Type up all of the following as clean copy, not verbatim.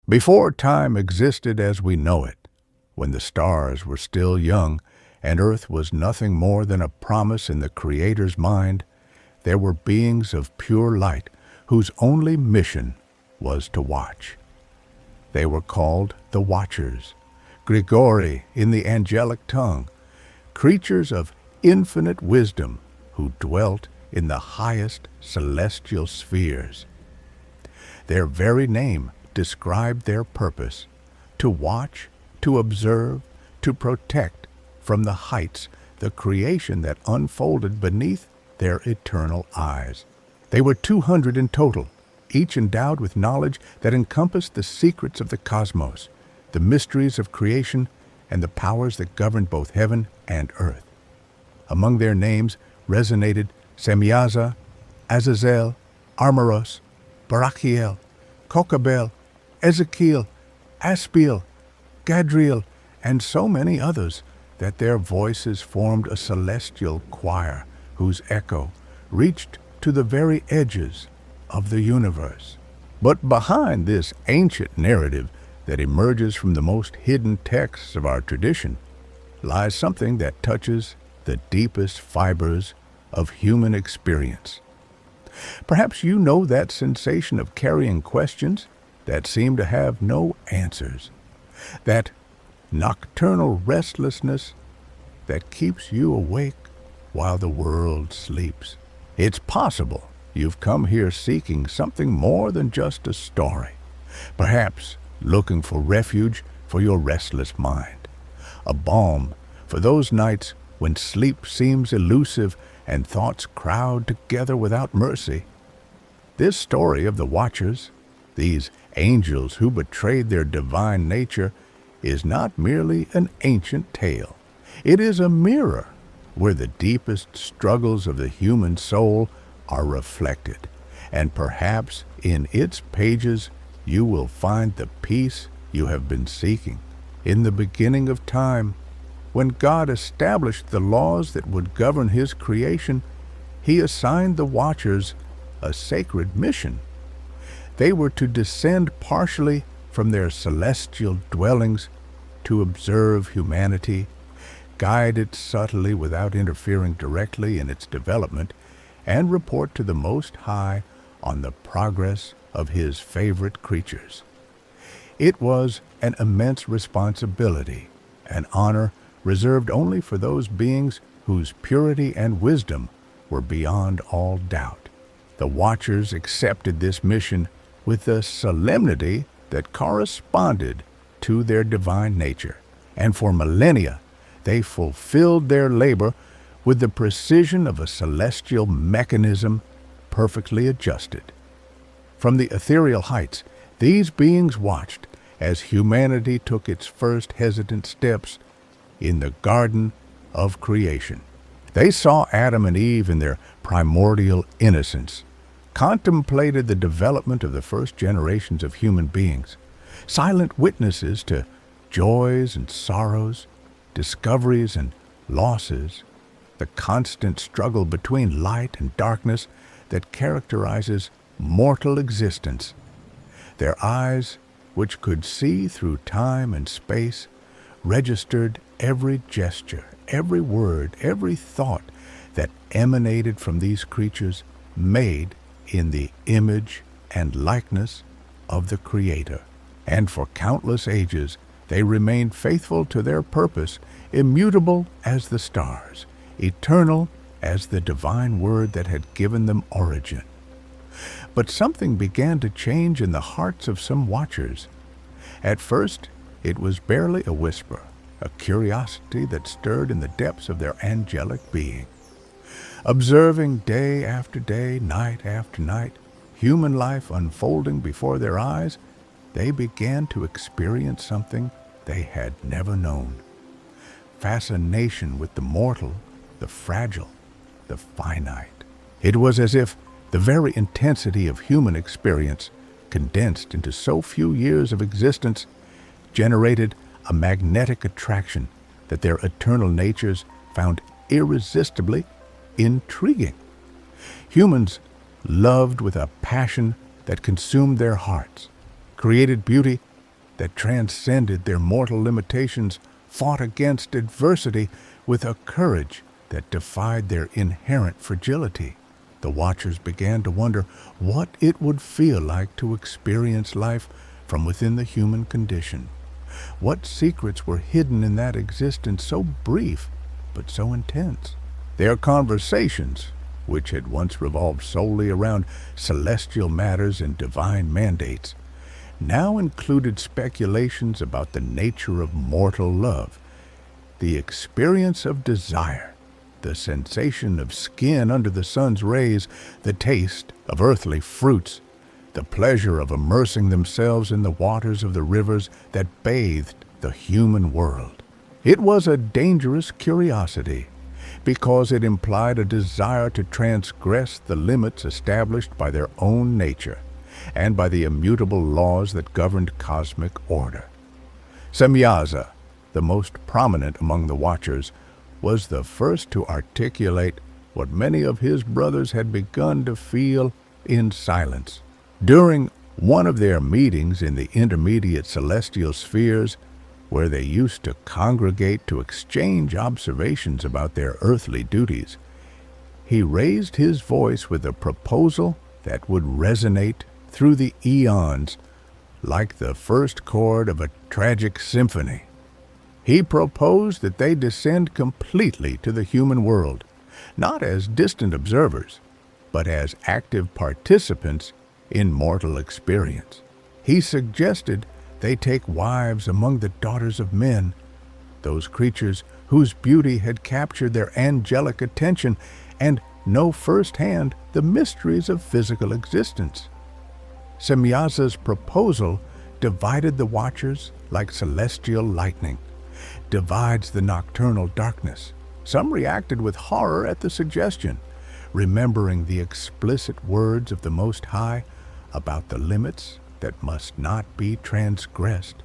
Before time existed as we know it, when the stars were still young and earth was nothing more than a promise in the Creator's mind, there were beings of pure light whose only mission was to watch. They were called the Watchers, Grigori in the angelic tongue, creatures of infinite wisdom who dwelt in the highest celestial spheres. Their very name described their purpose: to watch, to observe, to protect from the heights the creation that unfolded beneath their eternal eyes. They were 200 in total, each endowed with knowledge that encompassed the secrets of the cosmos, the mysteries of creation, and the powers that governed both heaven and earth. Among their names resonated Semyaza, Azazel, Armoros, Barachiel, Kokabel, Ezekiel, Aspiel, Gadriel, and so many others that their voices formed a celestial choir whose echo reached to the very edges of the universe. But behind this ancient narrative that emerges from the most hidden texts of our tradition lies something that touches the deepest fibers of human experience. Perhaps you know that sensation of carrying questions that seem to have no answers, that nocturnal restlessness that keeps you awake while the world sleeps. It's possible you've come here seeking something more than just a story, perhaps looking for refuge for your restless mind, a balm for those nights when sleep seems elusive and thoughts crowd together without mercy. This story of the Watchers, these angels who betrayed their divine nature, is not merely an ancient tale. It is a mirror where the deepest struggles of the human soul are reflected, and perhaps in its pages you will find the peace you have been seeking. In the beginning of time, when God established the laws that would govern His creation, He assigned the Watchers a sacred mission. They were to descend partially from their celestial dwellings to observe humanity, guide it subtly without interfering directly in its development, and report to the Most High on the progress of His favorite creatures. It was an immense responsibility, an honor reserved only for those beings whose purity and wisdom were beyond all doubt. The Watchers accepted this mission with a solemnity that corresponded to their divine nature, and for millennia they fulfilled their labor with the precision of a celestial mechanism perfectly adjusted. From the ethereal heights, these beings watched as humanity took its first hesitant steps in the garden of creation. They saw Adam and Eve in their primordial innocence, contemplated the development of the first generations of human beings, silent witnesses to joys and sorrows, discoveries and losses, the constant struggle between light and darkness that characterizes mortal existence. Their eyes, which could see through time and space, registered every gesture, every word, every thought that emanated from these creatures made in the image and likeness of the Creator. And for countless ages they remained faithful to their purpose, immutable as the stars, eternal as the divine word that had given them origin. But something began to change in the hearts of some Watchers. At first, it was barely a whisper, a curiosity that stirred in the depths of their angelic being. Observing day after day, night after night, human life unfolding before their eyes, they began to experience something they had never known: fascination with the mortal, the fragile, the finite. It was as if the very intensity of human experience, condensed into so few years of existence, generated a magnetic attraction that their eternal natures found irresistibly intriguing. Humans loved with a passion that consumed their hearts, created beauty that transcended their mortal limitations fought against adversity with a courage that defied their inherent fragility. The Watchers began to wonder what it would feel like to experience life from within the human condition. What secrets were hidden in that existence so brief but so intense? Their conversations, which had once revolved solely around celestial matters and divine mandates, now included speculations about the nature of mortal love, the experience of desire, the sensation of skin under the sun's rays, the taste of earthly fruits, the pleasure of immersing themselves in the waters of the rivers that bathed the human world. It was a dangerous curiosity, because it implied a desire to transgress the limits established by their own nature and by the immutable laws that governed cosmic order. Semyaza, the most prominent among the Watchers, was the first to articulate what many of his brothers had begun to feel in silence. During one of their meetings in the intermediate celestial spheres, where they used to congregate to exchange observations about their earthly duties, he raised his voice with a proposal that would resonate through the eons like the first chord of a tragic symphony. He proposed that they descend completely to the human world, not as distant observers, but as active participants in mortal experience. He suggested they take wives among the daughters of men, those creatures whose beauty had captured their angelic attention, and know firsthand the mysteries of physical existence. Semyaza's proposal divided the Watchers like celestial lightning, divides the nocturnal darkness. Some reacted with horror at the suggestion, remembering the explicit words of the Most High about the limits that must not be transgressed,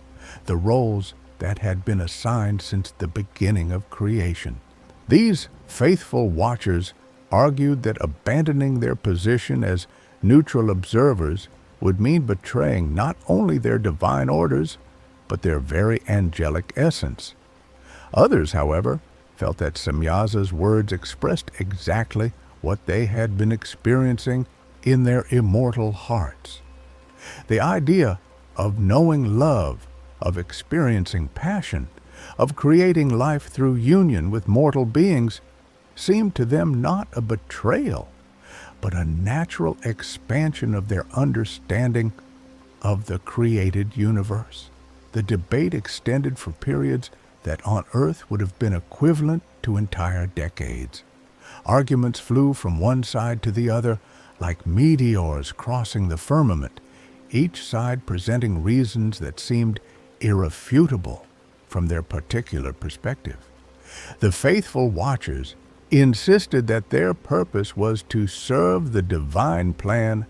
the roles that had been assigned since the beginning of creation. These faithful Watchers argued that abandoning their position as neutral observers would mean betraying not only their divine orders, but their very angelic essence. Others, however, felt that Semyaza's words expressed exactly what they had been experiencing in their immortal hearts. The idea of knowing love, of experiencing passion, of creating life through union with mortal beings seemed to them not a betrayal, but a natural expansion of their understanding of the created universe. The debate extended for periods that on Earth would have been equivalent to entire decades. Arguments flew from one side to the other like meteors crossing the firmament, each side presenting reasons that seemed irrefutable from their particular perspective. The faithful Watchers insisted that their purpose was to serve the divine plan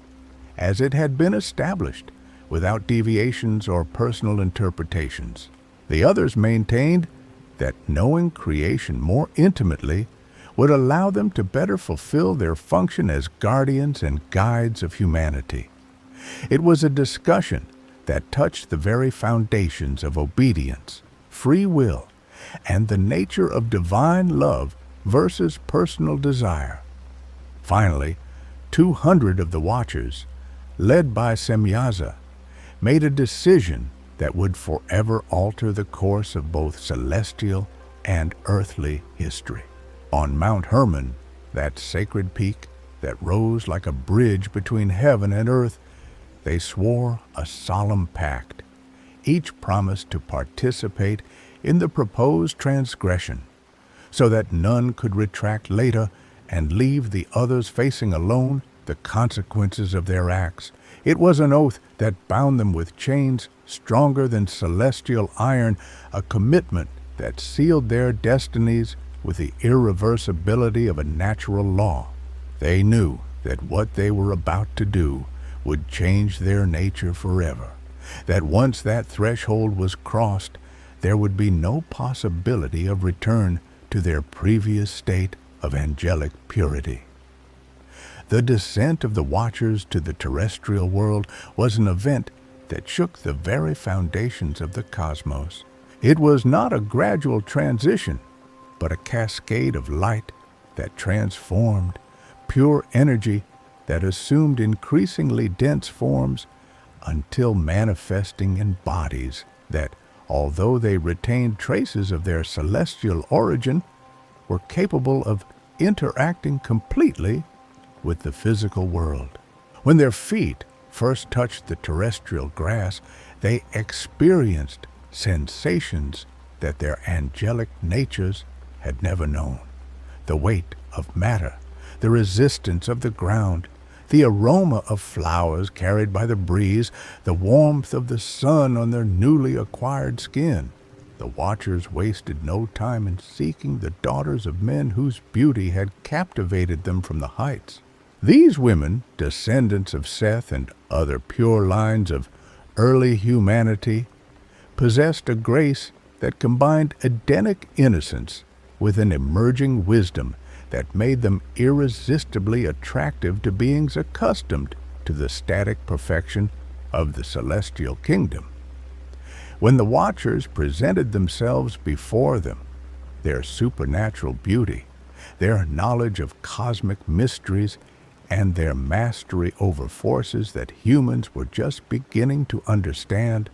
as it had been established, without deviations or personal interpretations. The others maintained that knowing creation more intimately would allow them to better fulfill their function as guardians and guides of humanity. It was a discussion that touched the very foundations of obedience, free will, and the nature of divine love versus personal desire. Finally, 200 of the Watchers, led by Semyaza, made a decision that would forever alter the course of both celestial and earthly history. On Mount Hermon, that sacred peak that rose like a bridge between heaven and earth, they swore a solemn pact. Each promised to participate in the proposed transgression, so that none could retract later and leave the others facing alone the consequences of their acts. It was an oath that bound them with chains stronger than celestial iron, a commitment that sealed their destinies with the irreversibility of a natural law. They knew that what they were about to do would change their nature forever, that once that threshold was crossed, there would be no possibility of return to their previous state of angelic purity. The descent of the Watchers to the terrestrial world was an event that shook the very foundations of the cosmos. It was not a gradual transition, but a cascade of light that transformed, pure energy that assumed increasingly dense forms until manifesting in bodies that, although they retained traces of their celestial origin, were capable of interacting completely with the physical world. When their feet first touched the terrestrial grass, they experienced sensations that their angelic natures had never known. The weight of matter, the resistance of the ground, the aroma of flowers carried by the breeze, the warmth of the sun on their newly acquired skin. The watchers wasted no time in seeking the daughters of men whose beauty had captivated them from the heights. These women, descendants of Seth and other pure lines of early humanity, possessed a grace that combined Edenic innocence with an emerging wisdom that made them irresistibly attractive to beings accustomed to the static perfection of the celestial kingdom. When the watchers presented themselves before them, their supernatural beauty, their knowledge of cosmic mysteries, and their mastery over forces that humans were just beginning to understand,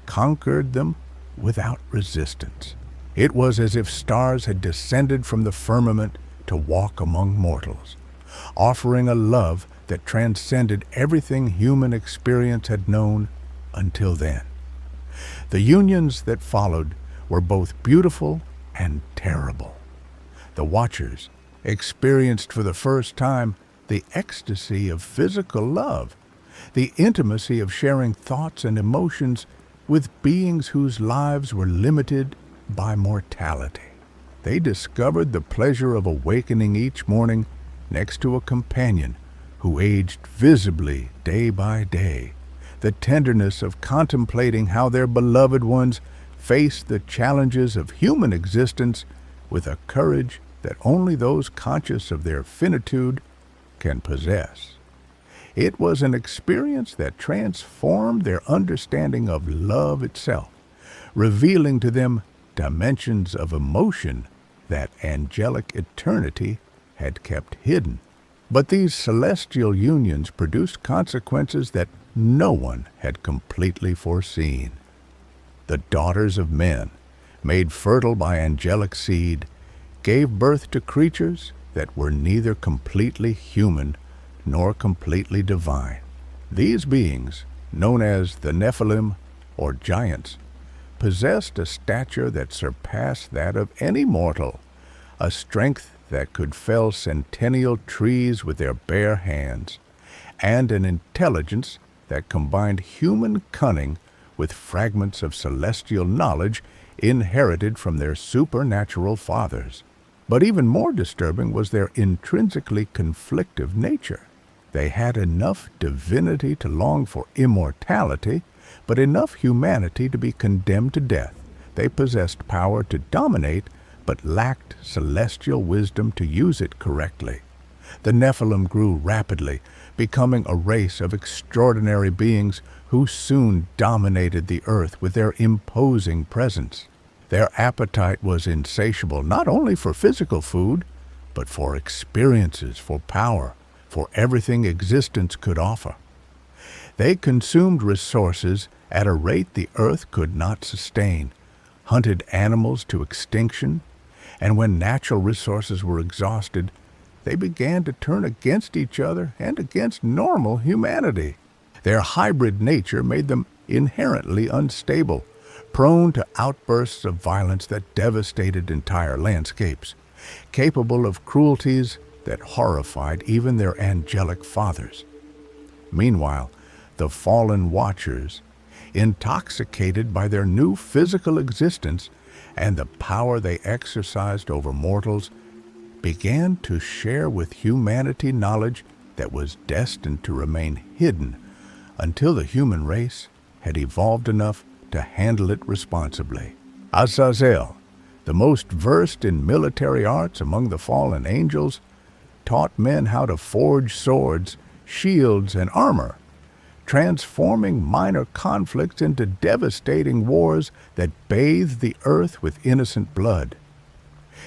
conquered them without resistance. It was as if stars had descended from the firmament to walk among mortals, offering a love that transcended everything human experience had known until then. The unions that followed were both beautiful and terrible. The watchers experienced for the first time the ecstasy of physical love, the intimacy of sharing thoughts and emotions with beings whose lives were limited by mortality. They discovered the pleasure of awakening each morning next to a companion who aged visibly day by day, the tenderness of contemplating how their beloved ones faced the challenges of human existence with a courage that only those conscious of their finitude can possess. It was an experience that transformed their understanding of love itself, revealing to them dimensions of emotion that angelic eternity had kept hidden. But these celestial unions produced consequences that no one had completely foreseen. The daughters of men, made fertile by angelic seed, gave birth to creatures that were neither completely human nor completely divine. These beings, known as the Nephilim or giants, possessed a stature that surpassed that of any mortal, a strength that could fell centennial trees with their bare hands, and an intelligence that combined human cunning with fragments of celestial knowledge inherited from their supernatural fathers. But even more disturbing was their intrinsically conflictive nature. They had enough divinity to long for immortality, but enough humanity to be condemned to death. They possessed power to dominate, but lacked celestial wisdom to use it correctly. The Nephilim grew rapidly, becoming a race of extraordinary beings who soon dominated the earth with their imposing presence. Their appetite was insatiable not only for physical food, but for experiences, for power, for everything existence could offer. They consumed resources at a rate the earth could not sustain, hunted animals to extinction, and when natural resources were exhausted, they began to turn against each other and against normal humanity. Their hybrid nature made them inherently unstable, prone to outbursts of violence that devastated entire landscapes, capable of cruelties that horrified even their angelic fathers. Meanwhile, the fallen watchers, intoxicated by their new physical existence and the power they exercised over mortals, began to share with humanity knowledge that was destined to remain hidden until the human race had evolved enough to handle it responsibly. Azazel, the most versed in military arts among the fallen angels, taught men how to forge swords, shields, and armor, transforming minor conflicts into devastating wars that bathed the earth with innocent blood.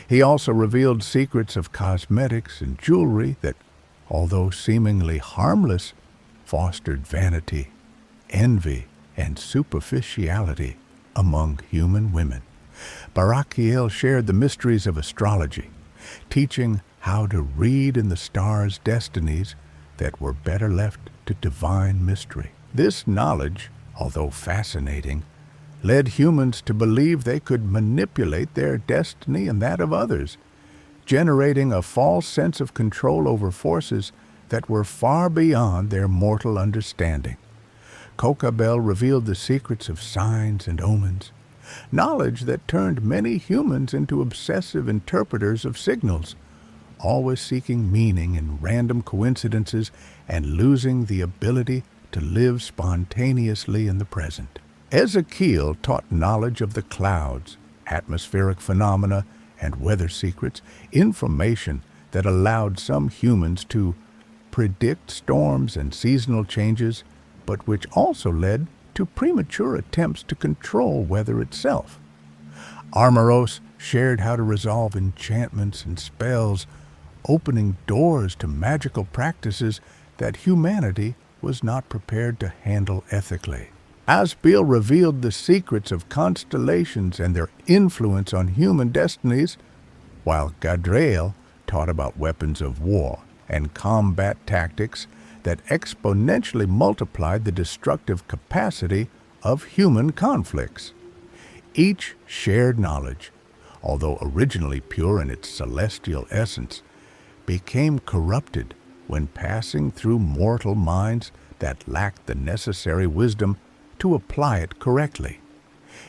He also revealed secrets of cosmetics and jewelry that, although seemingly harmless, fostered vanity, envy, and superficiality among human women. Barakiel shared the mysteries of astrology, teaching how to read in the stars' destinies that were better left to divine mystery. This knowledge, although fascinating, led humans to believe they could manipulate their destiny and that of others, generating a false sense of control over forces that were far beyond their mortal understanding. Kokabel revealed the secrets of signs and omens, knowledge that turned many humans into obsessive interpreters of signals, always seeking meaning in random coincidences and losing the ability to live spontaneously in the present. Ezekiel taught knowledge of the clouds, atmospheric phenomena, and weather secrets, information that allowed some humans to predict storms and seasonal changes, but which also led to premature attempts to control weather itself. Armoros shared how to resolve enchantments and spells, opening doors to magical practices that humanity was not prepared to handle ethically. Asbeel revealed the secrets of constellations and their influence on human destinies, while Gadriel taught about weapons of war and combat tactics that exponentially multiplied the destructive capacity of human conflicts. Each shared knowledge, although originally pure in its celestial essence, became corrupted when passing through mortal minds that lacked the necessary wisdom to apply it correctly.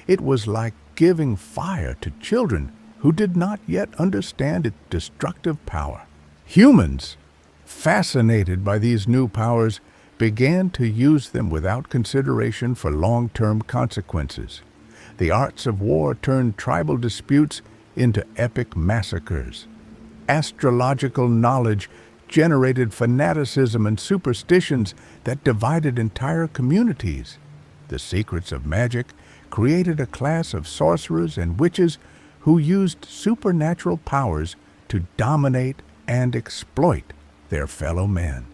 It was like giving fire to children who did not yet understand its destructive power. Humans, fascinated by these new powers, began to use them without consideration for long-term consequences. The arts of war turned tribal disputes into epic massacres. Astrological knowledge generated fanaticism and superstitions that divided entire communities. The secrets of magic created a class of sorcerers and witches who used supernatural powers to dominate and exploit their fellow men.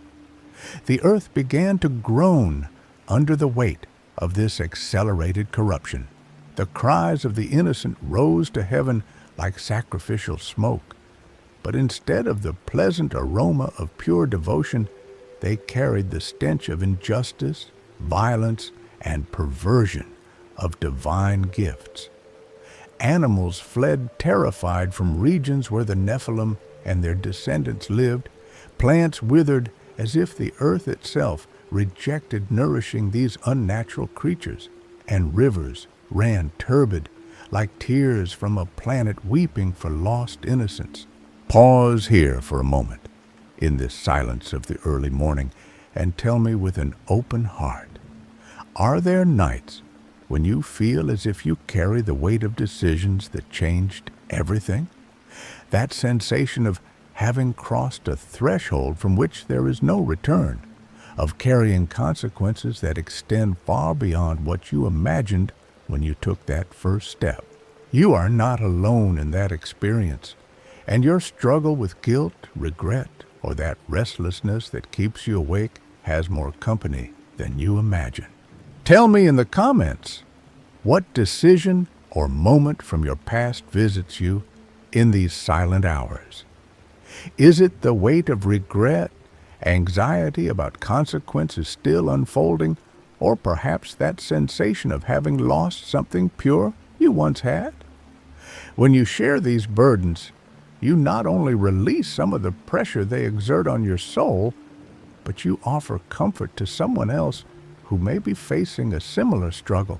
The earth began to groan under the weight of this accelerated corruption. The cries of the innocent rose to heaven like sacrificial smoke, but instead of the pleasant aroma of pure devotion, they carried the stench of injustice, violence, and perversion of divine gifts. Animals fled terrified from regions where the Nephilim and their descendants lived. Plants withered as if the earth itself rejected nourishing these unnatural creatures, and rivers ran turbid like tears from a planet weeping for lost innocence. Pause here for a moment in this silence of the early morning and tell me with an open heart, are there nights when you feel as if you carry the weight of decisions that changed everything? That sensation of having crossed a threshold from which there is no return, of carrying consequences that extend far beyond what you imagined when you took that first step. You are not alone in that experience, and your struggle with guilt, regret, or that restlessness that keeps you awake has more company than you imagine. Tell me in the comments, what decision or moment from your past visits you in these silent hours? Is it the weight of regret, anxiety about consequences still unfolding, or perhaps that sensation of having lost something pure you once had? When you share these burdens, you not only release some of the pressure they exert on your soul, but you offer comfort to someone else who may be facing a similar struggle.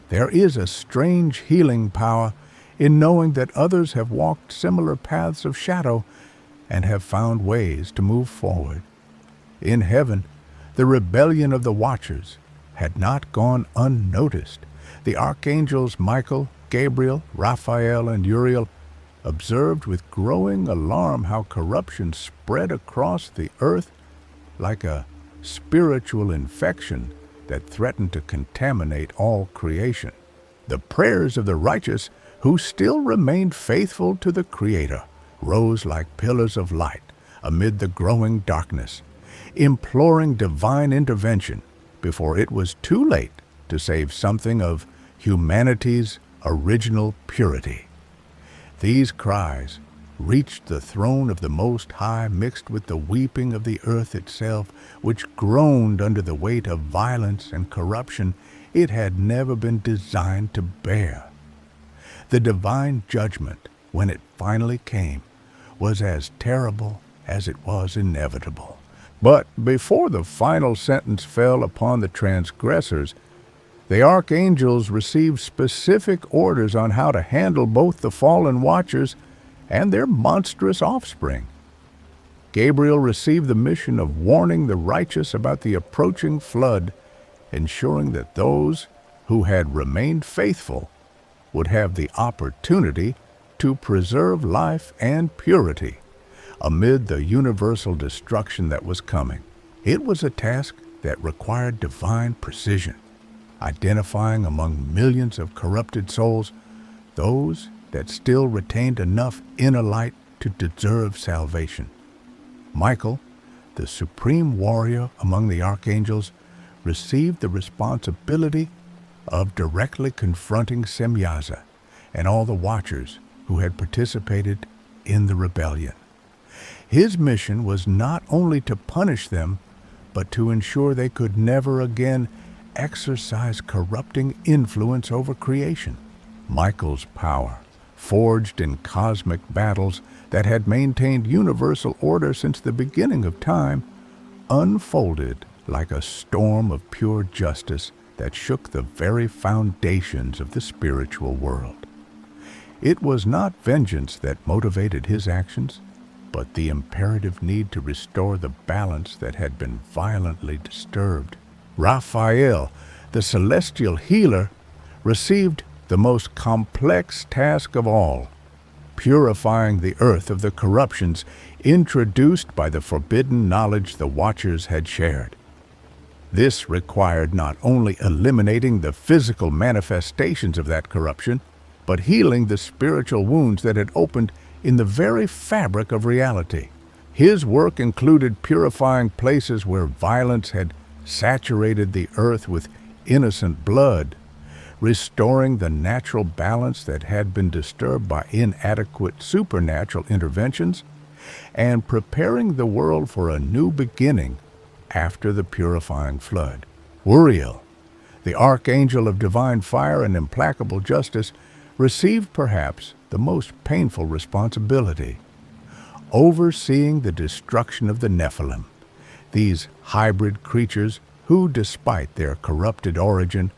There is a strange healing power in knowing that others have walked similar paths of shadow and have found ways to move forward. In heaven, the rebellion of the Watchers had not gone unnoticed. The archangels Michael, Gabriel, Raphael, and Uriel observed with growing alarm how corruption spread across the earth like a spiritual infection that threatened to contaminate all creation. The prayers of the righteous, who still remained faithful to the Creator, rose like pillars of light amid the growing darkness, imploring divine intervention before it was too late to save something of humanity's original purity. These cries reached the throne of the Most High, mixed with the weeping of the earth itself, which groaned under the weight of violence and corruption it had never been designed to bear. The divine judgment, when it finally came, was as terrible as it was inevitable. But before the final sentence fell upon the transgressors, the archangels received specific orders on how to handle both the fallen watchers and their monstrous offspring. Gabriel received the mission of warning the righteous about the approaching flood, ensuring that those who had remained faithful would have the opportunity to preserve life and purity amid the universal destruction that was coming. It was a task that required divine precision, identifying among millions of corrupted souls those that still retained enough inner light to deserve salvation. Michael, the supreme warrior among the archangels, received the responsibility of directly confronting Semyaza and all the watchers who had participated in the rebellion. His mission was not only to punish them, but to ensure they could never again exercise corrupting influence over creation. Michael's power, forged in cosmic battles that had maintained universal order since the beginning of time, unfolded like a storm of pure justice that shook the very foundations of the spiritual world. It was not vengeance that motivated his actions, but the imperative need to restore the balance that had been violently disturbed. Raphael, the celestial healer, received the most complex task of all, purifying the earth of the corruptions introduced by the forbidden knowledge the Watchers had shared. This required not only eliminating the physical manifestations of that corruption, but healing the spiritual wounds that had opened in the very fabric of reality. His work included purifying places where violence had saturated the earth with innocent blood, restoring the natural balance that had been disturbed by inadequate supernatural interventions, and preparing the world for a new beginning after the purifying flood. Uriel, the archangel of divine fire and implacable justice, received perhaps the most painful responsibility, overseeing the destruction of the Nephilim, these hybrid creatures who, despite their corrupted origin,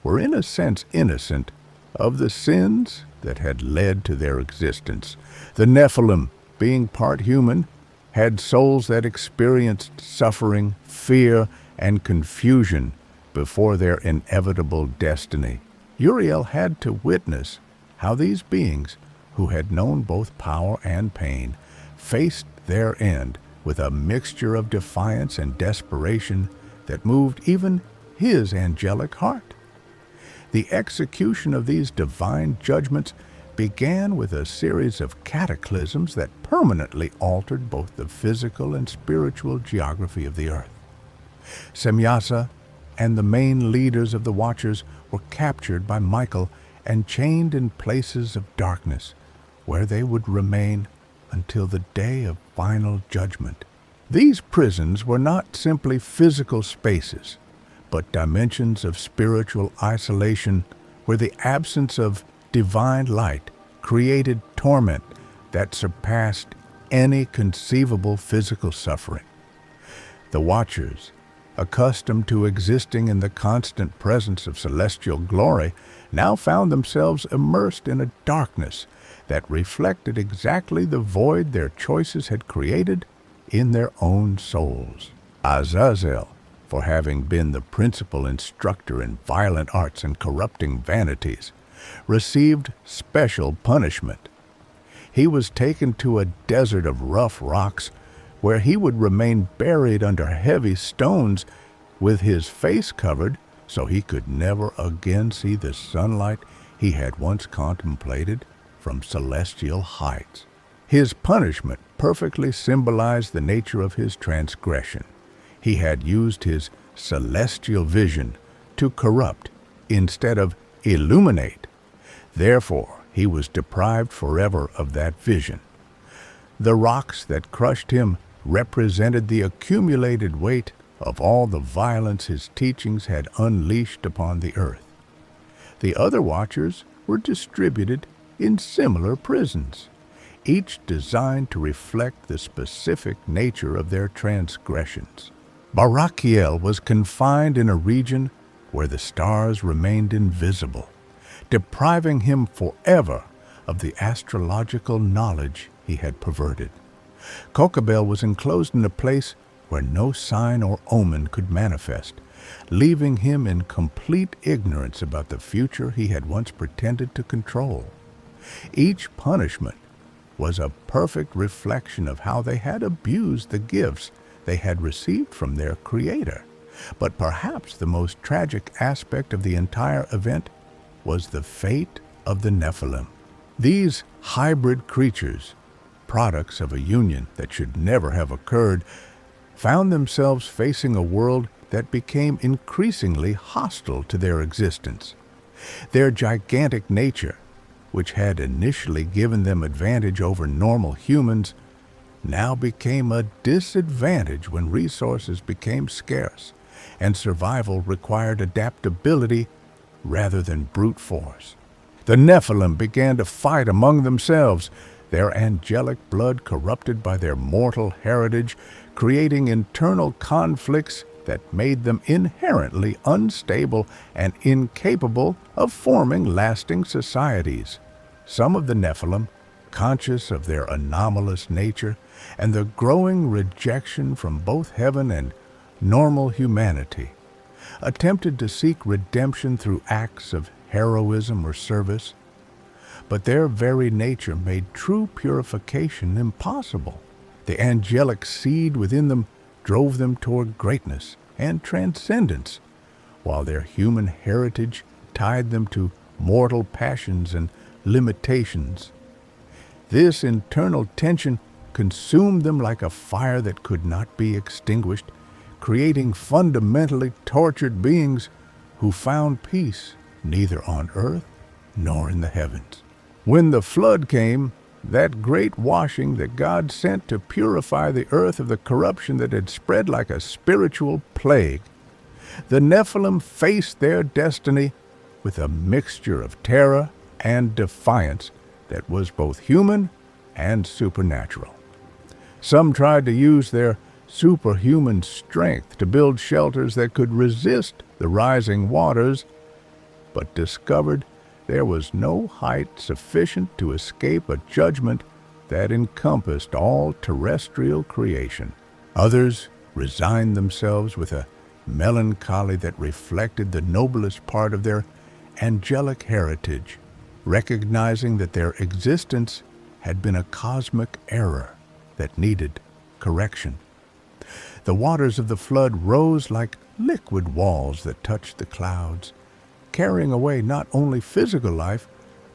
were in a sense innocent of the sins that had led to their existence. The Nephilim, being part human, had souls that experienced suffering, fear, and confusion before their inevitable destiny. Uriel had to witness how these beings, who had known both power and pain, faced their end with a mixture of defiance and desperation that moved even his angelic heart. The execution of these divine judgments began with a series of cataclysms that permanently altered both the physical and spiritual geography of the earth. Semyaza and the main leaders of the Watchers were captured by Michael and chained in places of darkness, where they would remain until the day of final judgment. These prisons were not simply physical spaces, but dimensions of spiritual isolation where the absence of divine light created torment that surpassed any conceivable physical suffering. The Watchers, accustomed to existing in the constant presence of celestial glory, now found themselves immersed in a darkness that reflected exactly the void their choices had created in their own souls. Azazel, for having been the principal instructor in violent arts and corrupting vanities, received special punishment. He was taken to a desert of rough rocks where he would remain buried under heavy stones with his face covered so he could never again see the sunlight he had once contemplated from celestial heights. His punishment perfectly symbolized the nature of his transgression. He had used his celestial vision to corrupt instead of illuminate. Therefore, he was deprived forever of that vision. The rocks that crushed him represented the accumulated weight of all the violence his teachings had unleashed upon the earth. The other watchers were distributed in similar prisons, each designed to reflect the specific nature of their transgressions. Barakiel was confined in a region where the stars remained invisible, depriving him forever of the astrological knowledge he had perverted. Kokabel was enclosed in a place where no sign or omen could manifest, leaving him in complete ignorance about the future he had once pretended to control. Each punishment was a perfect reflection of how they had abused the gifts they had received from their Creator. But perhaps the most tragic aspect of the entire event was the fate of the Nephilim. These hybrid creatures, products of a union that should never have occurred, found themselves facing a world that became increasingly hostile to their existence. Their gigantic nature, which had initially given them advantage over normal humans, now became a disadvantage when resources became scarce and survival required adaptability rather than brute force. The Nephilim began to fight among themselves, their angelic blood corrupted by their mortal heritage, creating internal conflicts that made them inherently unstable and incapable of forming lasting societies. Some of the Nephilim, conscious of their anomalous nature and the growing rejection from both heaven and normal humanity, attempted to seek redemption through acts of heroism or service, but their very nature made true purification impossible. The angelic seed within them drove them toward greatness and transcendence, while their human heritage tied them to mortal passions and limitations. This internal tension consumed them like a fire that could not be extinguished, creating fundamentally tortured beings who found peace neither on earth nor in the heavens. When the flood came, that great washing that God sent to purify the earth of the corruption that had spread like a spiritual plague, the Nephilim faced their destiny with a mixture of terror and defiance that was both human and supernatural. Some tried to use their superhuman strength to build shelters that could resist the rising waters, but discovered there was no height sufficient to escape a judgment that encompassed all terrestrial creation. Others resigned themselves with a melancholy that reflected the noblest part of their angelic heritage, recognizing that their existence had been a cosmic error that needed correction. The waters of the flood rose like liquid walls that touched the clouds, carrying away not only physical life,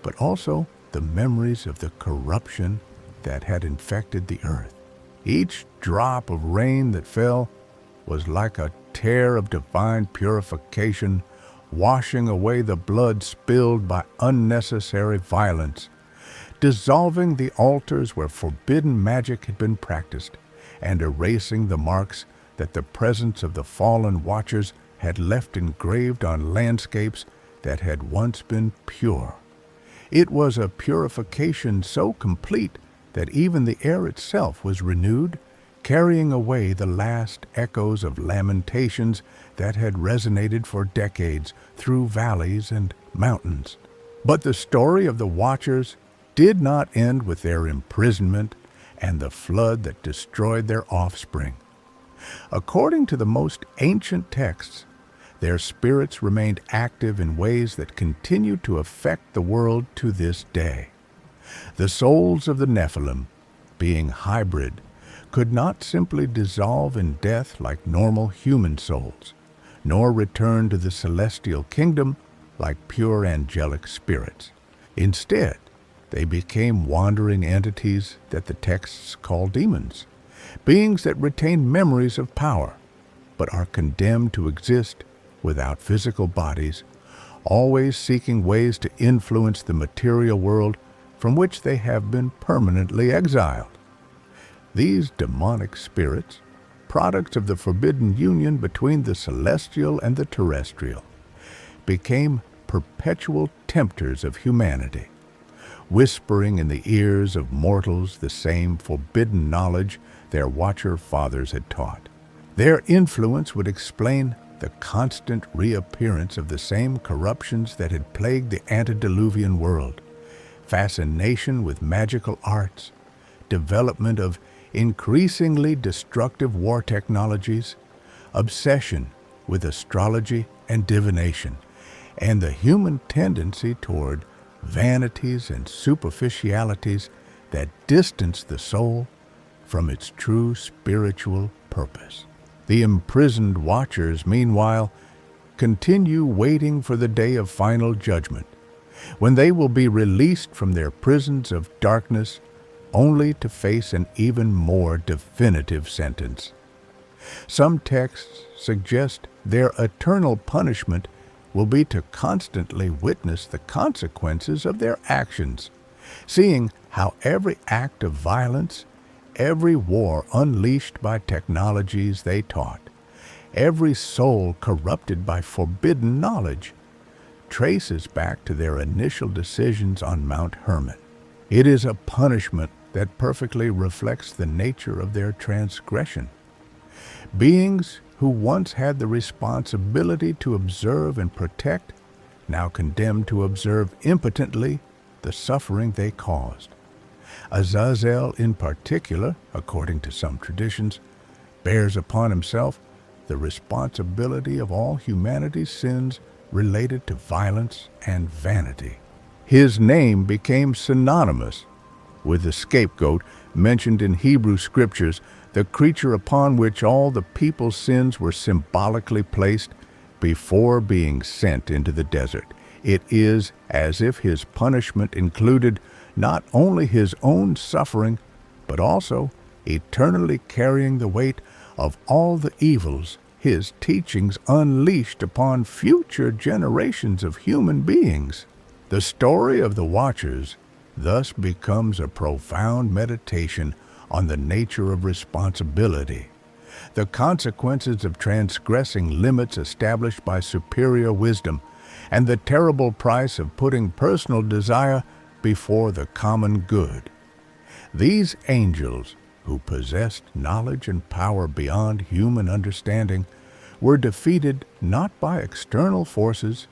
but also the memories of the corruption that had infected the earth. Each drop of rain that fell was like a tear of divine purification, washing away the blood spilled by unnecessary violence, dissolving the altars where forbidden magic had been practiced, and erasing the marks that the presence of the fallen watchers had left engraved on landscapes that had once been pure. It was a purification so complete that even the air itself was renewed, carrying away the last echoes of lamentations that had resonated for decades through valleys and mountains. But the story of the Watchers did not end with their imprisonment and the flood that destroyed their offspring. According to the most ancient texts, their spirits remained active in ways that continue to affect the world to this day. The souls of the Nephilim, being hybrid, could not simply dissolve in death like normal human souls, nor return to the celestial kingdom like pure angelic spirits. Instead, they became wandering entities that the texts call demons, beings that retain memories of power, but are condemned to exist without physical bodies, always seeking ways to influence the material world from which they have been permanently exiled. These demonic spirits, products of the forbidden union between the celestial and the terrestrial, became perpetual tempters of humanity, whispering in the ears of mortals the same forbidden knowledge their watcher fathers had taught. Their influence would explain the constant reappearance of the same corruptions that had plagued the antediluvian world: fascination with magical arts, development of increasingly destructive war technologies, obsession with astrology and divination, and the human tendency toward vanities and superficialities that distance the soul from its true spiritual purpose. The imprisoned watchers, meanwhile, continue waiting for the day of final judgment, when they will be released from their prisons of darkness only to face an even more definitive sentence. Some texts suggest their eternal punishment will be to constantly witness the consequences of their actions, seeing how every act of violence, every war unleashed by technologies they taught, every soul corrupted by forbidden knowledge, traces back to their initial decisions on Mount Hermon. It is a punishment that perfectly reflects the nature of their transgression. Beings who once had the responsibility to observe and protect, now condemned to observe impotently the suffering they caused. Azazel, in particular, according to some traditions, bears upon himself the responsibility of all humanity's sins related to violence and vanity. His name became synonymous with the scapegoat mentioned in Hebrew scriptures, the creature upon which all the people's sins were symbolically placed before being sent into the desert. It is as if his punishment included not only his own suffering, but also eternally carrying the weight of all the evils his teachings unleashed upon future generations of human beings. The story of the Watchers thus becomes a profound meditation on the nature of responsibility, the consequences of transgressing limits established by superior wisdom, and the terrible price of putting personal desire before the common good. These angels, who possessed knowledge and power beyond human understanding, were defeated not by external forces,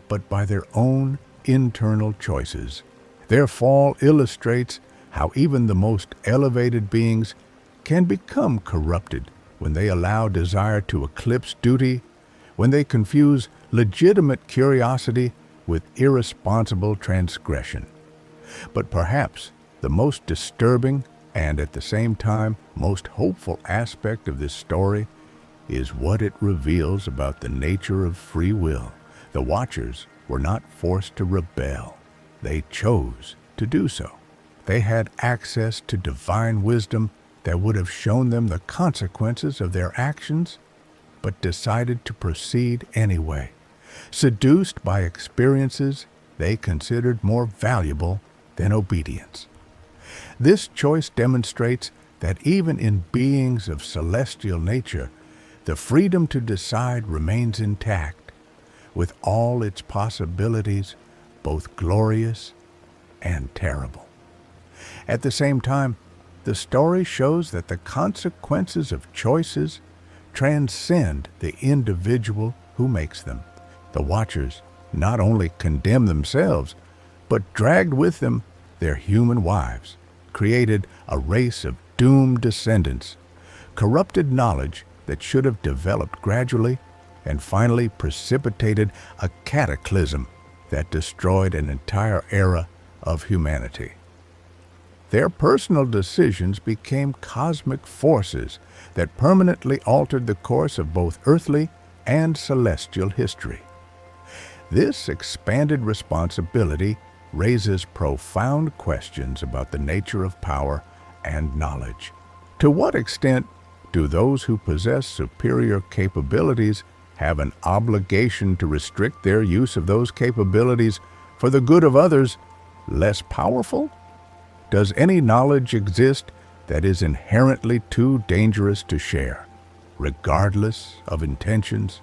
but by their own internal choices. Their fall illustrates how even the most elevated beings can become corrupted when they allow desire to eclipse duty, when they confuse legitimate curiosity with irresponsible transgression. But perhaps the most disturbing and at the same time most hopeful aspect of this story is what it reveals about the nature of free will. The Watchers were not forced to rebel. They chose to do so. They had access to divine wisdom that would have shown them the consequences of their actions, but decided to proceed anyway, seduced by experiences they considered more valuable than obedience. This choice demonstrates that even in beings of celestial nature, the freedom to decide remains intact, with all its possibilities both glorious and terrible. At the same time, the story shows that the consequences of choices transcend the individual who makes them. The Watchers not only condemned themselves, but dragged with them their human wives, created a race of doomed descendants, corrupted knowledge that should have developed gradually, and finally precipitated a cataclysm that destroyed an entire era of humanity. Their personal decisions became cosmic forces that permanently altered the course of both earthly and celestial history. This expanded responsibility raises profound questions about the nature of power and knowledge. To what extent do those who possess superior capabilities have an obligation to restrict their use of those capabilities for the good of others less powerful? Does any knowledge exist that is inherently too dangerous to share, regardless of intentions?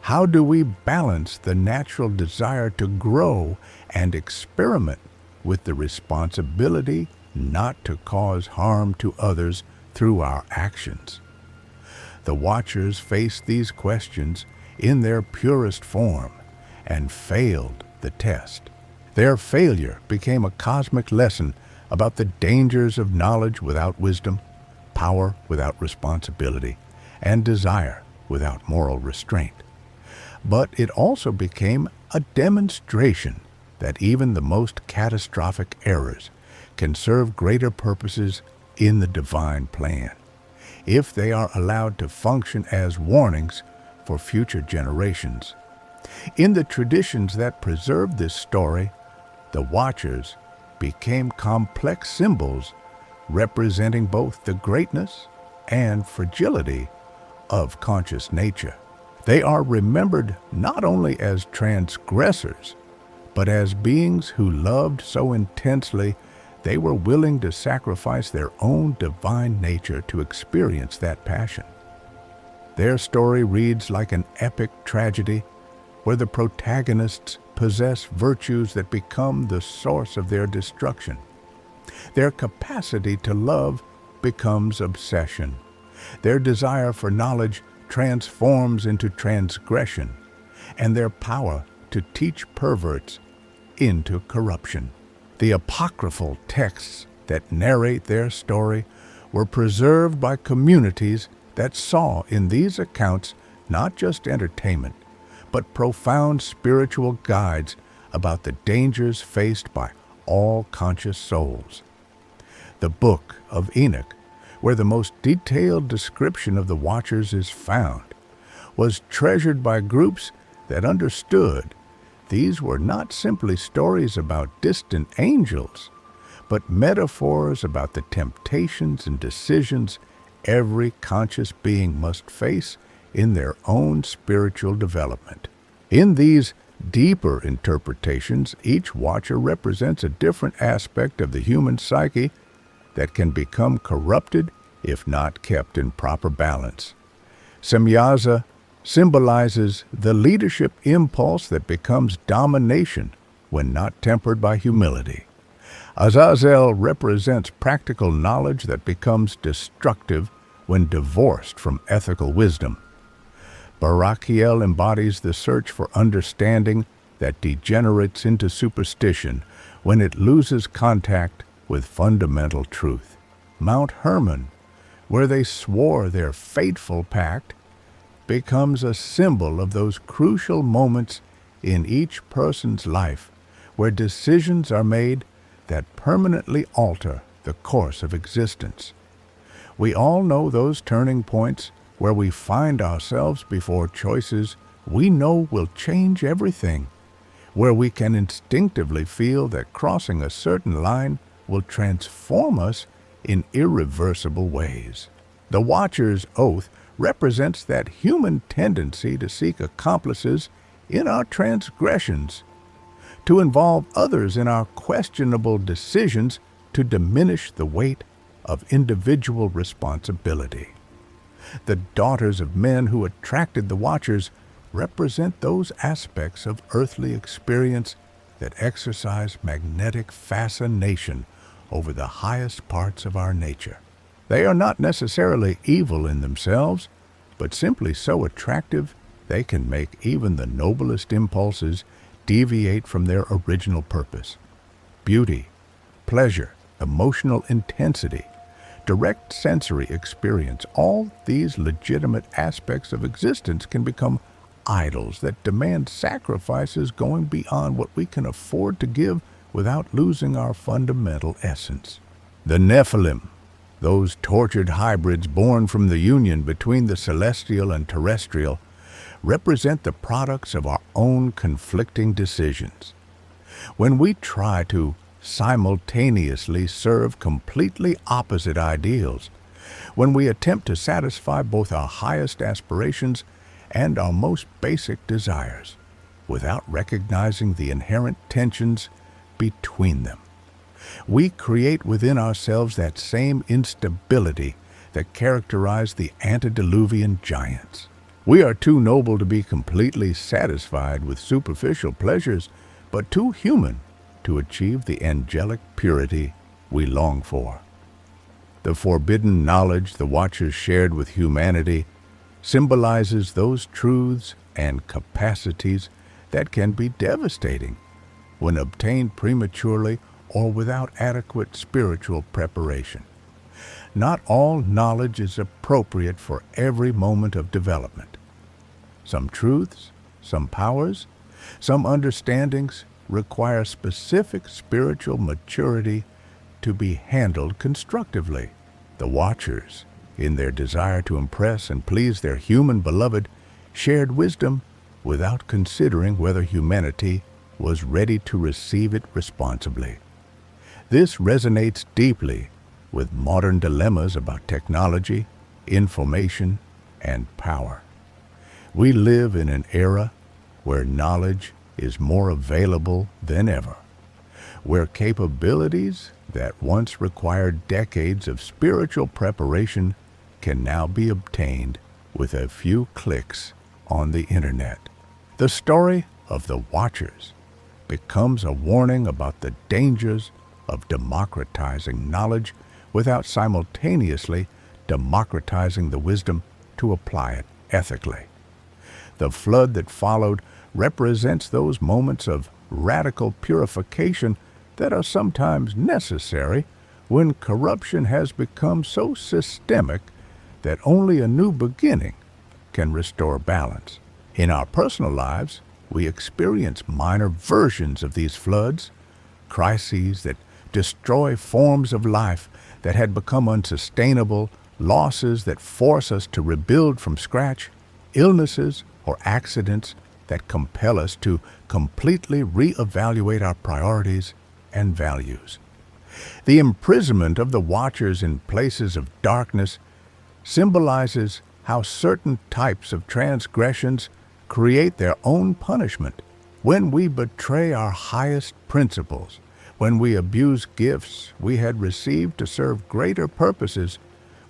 How do we balance the natural desire to grow and experiment with the responsibility not to cause harm to others through our actions? The Watchers faced these questions in their purest form and failed the test. Their failure became a cosmic lesson about the dangers of knowledge without wisdom, power without responsibility, and desire without moral restraint. But it also became a demonstration that even the most catastrophic errors can serve greater purposes in the divine plan, if they are allowed to function as warnings for future generations. In the traditions that preserve this story, the Watchers became complex symbols representing both the greatness and fragility of conscious nature. They are remembered not only as transgressors, but as beings who loved so intensely they were willing to sacrifice their own divine nature to experience that passion. Their story reads like an epic tragedy where the protagonists possess virtues that become the source of their destruction. Their capacity to love becomes obsession. Their desire for knowledge transforms into transgression, and their power to teach perverts into corruption. The apocryphal texts that narrate their story were preserved by communities that saw in these accounts not just entertainment, but profound spiritual guides about the dangers faced by all conscious souls. The Book of Enoch, where the most detailed description of the Watchers is found, was treasured by groups that understood these were not simply stories about distant angels, but metaphors about the temptations and decisions every conscious being must face in their own spiritual development. In these deeper interpretations, each Watcher represents a different aspect of the human psyche that can become corrupted if not kept in proper balance. Semyaza symbolizes the leadership impulse that becomes domination when not tempered by humility. Azazel represents practical knowledge that becomes destructive when divorced from ethical wisdom. Barachiel embodies the search for understanding that degenerates into superstition when it loses contact with fundamental truth. Mount Hermon, where they swore their fateful pact, becomes a symbol of those crucial moments in each person's life where decisions are made that permanently alter the course of existence. We all know those turning points where we find ourselves before choices we know will change everything, where we can instinctively feel that crossing a certain line will transform us in irreversible ways. The Watcher's oath represents that human tendency to seek accomplices in our transgressions, to involve others in our questionable decisions, to diminish the weight of individual responsibility. The daughters of men who attracted the Watchers represent those aspects of earthly experience that exercise magnetic fascination over the highest parts of our nature. They are not necessarily evil in themselves, but simply so attractive they can make even the noblest impulses deviate from their original purpose. Beauty, pleasure, emotional intensity, direct sensory experience, all these legitimate aspects of existence can become idols that demand sacrifices going beyond what we can afford to give without losing our fundamental essence. The Nephilim, those tortured hybrids born from the union between the celestial and terrestrial, represent the products of our own conflicting decisions. When we try to simultaneously serve completely opposite ideals, when we attempt to satisfy both our highest aspirations and our most basic desires, without recognizing the inherent tensions between them, we create within ourselves that same instability that characterized the antediluvian giants. We are too noble to be completely satisfied with superficial pleasures, but too human to achieve the angelic purity we long for. The forbidden knowledge the Watchers shared with humanity symbolizes those truths and capacities that can be devastating when obtained prematurely or without adequate spiritual preparation. Not all knowledge is appropriate for every moment of development. Some truths, some powers, some understandings require specific spiritual maturity to be handled constructively. The Watchers, in their desire to impress and please their human beloved, shared wisdom without considering whether humanity was ready to receive it responsibly. This resonates deeply with modern dilemmas about technology, information, and power. We live in an era where knowledge is more available than ever, where capabilities that once required decades of spiritual preparation can now be obtained with a few clicks on the internet. The story of the Watchers becomes a warning about the dangers of democratizing knowledge without simultaneously democratizing the wisdom to apply it ethically. The flood that followed represents those moments of radical purification that are sometimes necessary when corruption has become so systemic that only a new beginning can restore balance. In our personal lives, we experience minor versions of these floods, crises that destroy forms of life that had become unsustainable, losses that force us to rebuild from scratch, illnesses or accidents that compel us to completely reevaluate our priorities and values. The imprisonment of the Watchers in places of darkness symbolizes how certain types of transgressions create their own punishment. When we betray our highest principles, when we abuse gifts we had received to serve greater purposes,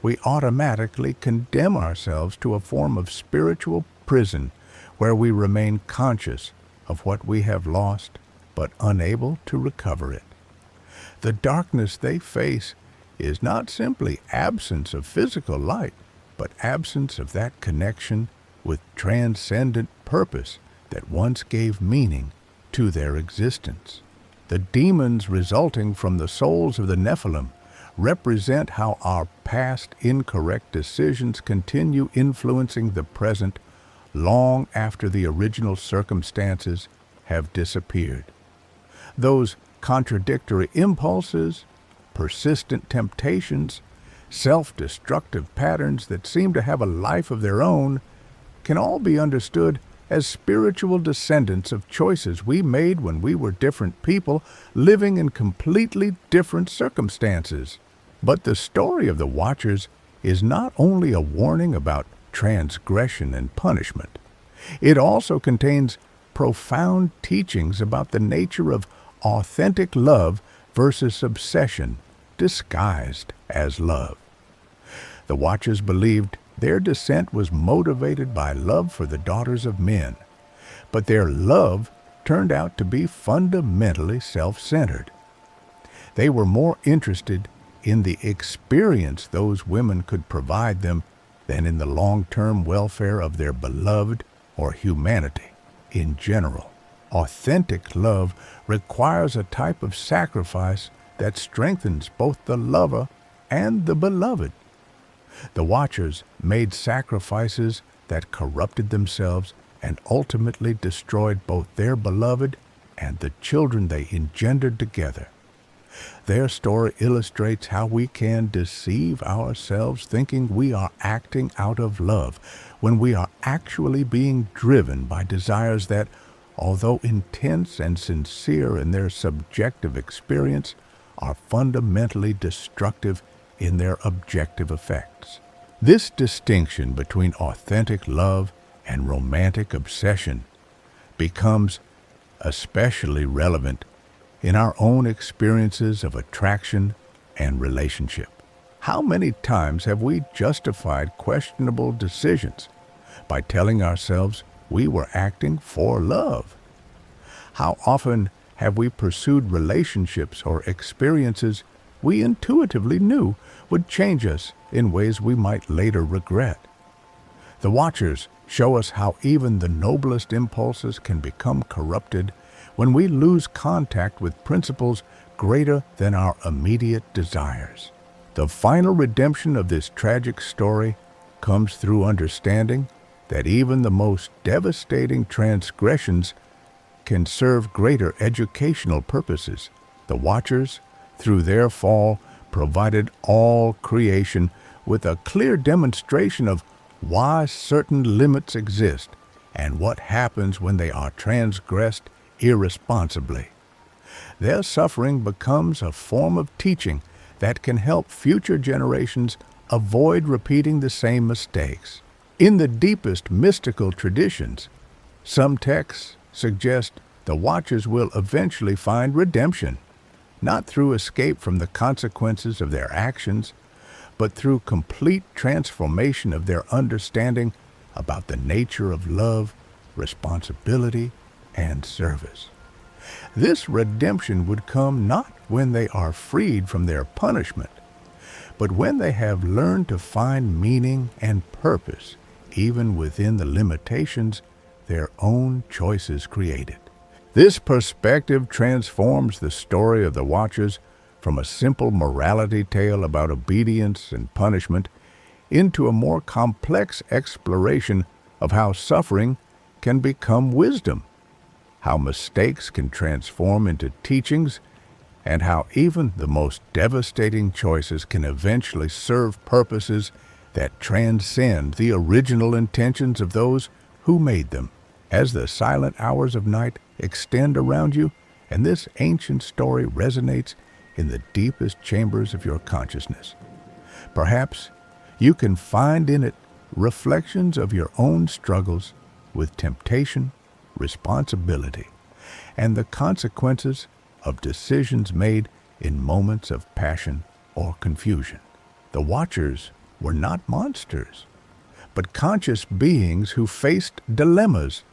we automatically condemn ourselves to a form of spiritual prison where we remain conscious of what we have lost but unable to recover it. The darkness they face is not simply absence of physical light, but absence of that connection with transcendent purpose that once gave meaning to their existence. The demons resulting from the souls of the Nephilim represent how our past incorrect decisions continue influencing the present long after the original circumstances have disappeared. Those contradictory impulses, persistent temptations, self-destructive patterns that seem to have a life of their own can all be understood as spiritual descendants of choices we made when we were different people living in completely different circumstances. But the story of the Watchers is not only a warning about transgression and punishment. It also contains profound teachings about the nature of authentic love versus obsession disguised as love. The Watchers believed their descent was motivated by love for the daughters of men, but their love turned out to be fundamentally self-centered. They were more interested in the experience those women could provide them than in the long-term welfare of their beloved or humanity in general. Authentic love requires a type of sacrifice that strengthens both the lover and the beloved. The Watchers made sacrifices that corrupted themselves and ultimately destroyed both their beloved and the children they engendered together. Their story illustrates how we can deceive ourselves thinking we are acting out of love when we are actually being driven by desires that, although intense and sincere in their subjective experience, are fundamentally destructive in their objective effects. This distinction between authentic love and romantic obsession becomes especially relevant in our own experiences of attraction and relationship. How many times have we justified questionable decisions by telling ourselves we were acting for love? How often have we pursued relationships or experiences we intuitively knew would change us in ways we might later regret? The Watchers show us how even the noblest impulses can become corrupted when we lose contact with principles greater than our immediate desires. The final redemption of this tragic story comes through understanding that even the most devastating transgressions can serve greater educational purposes. The Watchers, through their fall, provided all creation with a clear demonstration of why certain limits exist and what happens when they are transgressed irresponsibly. Their suffering becomes a form of teaching that can help future generations avoid repeating the same mistakes. In the deepest mystical traditions, some texts suggest the Watchers will eventually find redemption, not through escape from the consequences of their actions, but through complete transformation of their understanding about the nature of love, responsibility, and service. This redemption would come not when they are freed from their punishment, but when they have learned to find meaning and purpose even within the limitations their own choices created. This perspective transforms the story of the Watchers from a simple morality tale about obedience and punishment into a more complex exploration of how suffering can become wisdom, how mistakes can transform into teachings, and how even the most devastating choices can eventually serve purposes that transcend the original intentions of those who made them. As the silent hours of night extend around you, and this ancient story resonates in the deepest chambers of your consciousness, perhaps you can find in it reflections of your own struggles with temptation, responsibility, and the consequences of decisions made in moments of passion or confusion. The Watchers were not monsters, but conscious beings who faced dilemmas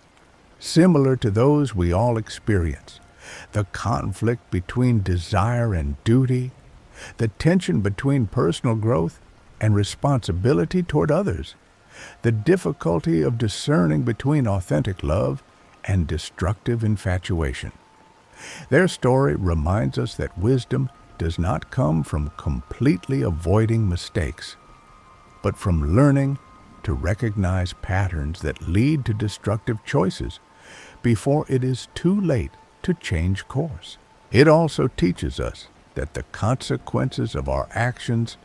similar to those we all experience. The conflict between desire and duty, the tension between personal growth and responsibility toward others, the difficulty of discerning between authentic love and destructive infatuation. Their story reminds us that wisdom does not come from completely avoiding mistakes, but from learning to recognize patterns that lead to destructive choices before it is too late to change course. It also teaches us that the consequences of our actions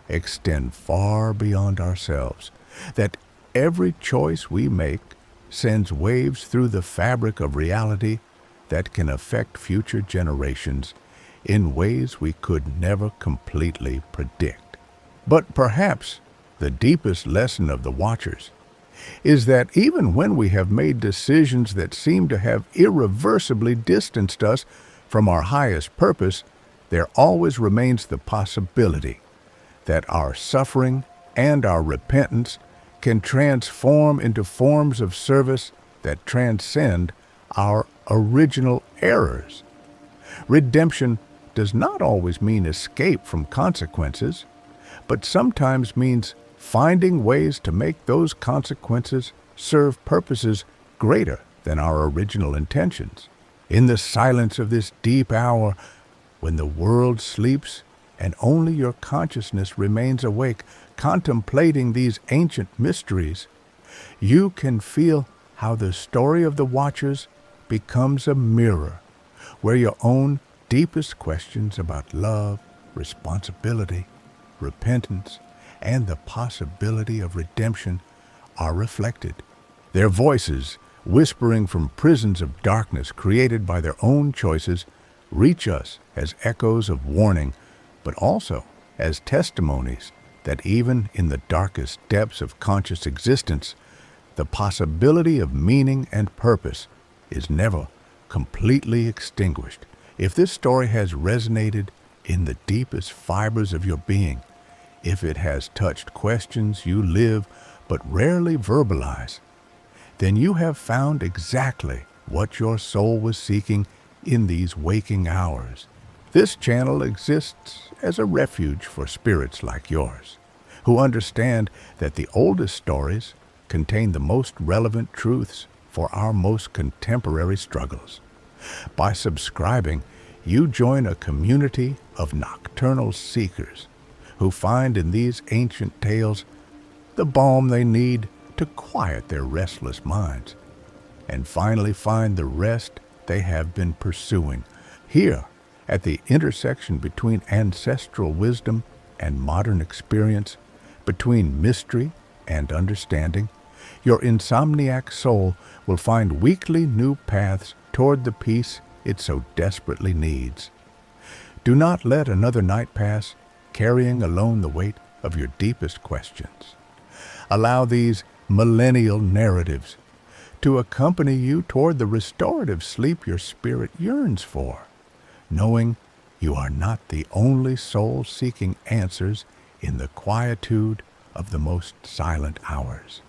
extend far beyond ourselves, that every choice we make sends waves through the fabric of reality that can affect future generations in ways we could never completely predict. But perhaps the deepest lesson of the Watchers is that even when we have made decisions that seem to have irreversibly distanced us from our highest purpose, there always remains the possibility that our suffering and our repentance can transform into forms of service that transcend our original errors. Redemption does not always mean escape from consequences, but sometimes means finding ways to make those consequences serve purposes greater than our original intentions. In the silence of this deep hour, when the world sleeps and only your consciousness remains awake, contemplating these ancient mysteries, you can feel how the story of the Watchers becomes a mirror where your own deepest questions about love, responsibility, repentance, and the possibility of redemption are reflected. Their voices, whispering from prisons of darkness created by their own choices, reach us as echoes of warning, but also as testimonies that even in the darkest depths of conscious existence, the possibility of meaning and purpose is never completely extinguished. If this story has resonated in the deepest fibers of your being, if it has touched questions you live but rarely verbalize, then you have found exactly what your soul was seeking in these waking hours. This channel exists as a refuge for spirits like yours, who understand that the oldest stories contain the most relevant truths for our most contemporary struggles. By subscribing, you join a community of nocturnal seekers who find in these ancient tales the balm they need to quiet their restless minds and finally find the rest they have been pursuing. Here, at the intersection between ancestral wisdom and modern experience, between mystery and understanding, your insomniac soul will find weekly new paths toward the peace it so desperately needs. Do not let another night pass carrying alone the weight of your deepest questions. Allow these millennial narratives to accompany you toward the restorative sleep your spirit yearns for, knowing you are not the only soul seeking answers in the quietude of the most silent hours.